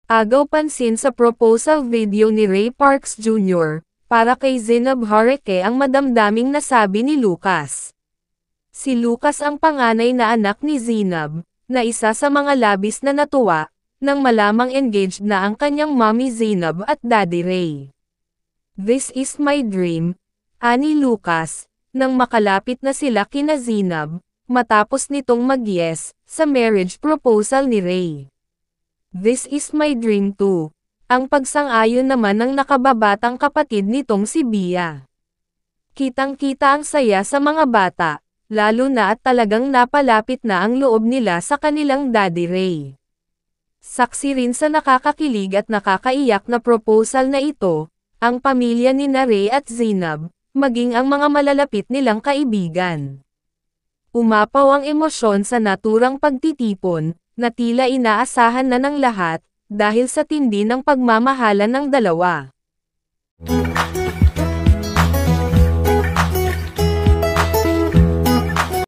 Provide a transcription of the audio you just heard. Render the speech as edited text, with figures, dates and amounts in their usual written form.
Agaw pansin sa proposal video ni Ray Parks Jr. para kay Zainab Hareke ang madamdaming nasabi ni Lucas. Si Lucas ang panganay na anak ni Zainab, na isa sa mga labis na natuwa, nang malamang engaged na ang kanyang mommy Zainab at daddy Ray. "This is my dream," ani Lucas, nang makalapit na sila kina Zainab, matapos nitong mag-yes sa marriage proposal ni Ray. "This is my dream too," ang pagsang-ayon naman ng nakababatang kapatid nitong si Bia. Kitang-kita ang saya sa mga bata, lalo na at talagang napalapit na ang loob nila sa kanilang daddy Ray. Saksi rin sa nakakakilig at nakakaiyak na proposal na ito, ang pamilya ni Ray at Zainab, maging ang mga malalapit nilang kaibigan. Umapaw ang emosyon sa naturang pagtitipon, na tila inaasahan na ng lahat, dahil sa tindi ng pagmamahalan ng dalawa.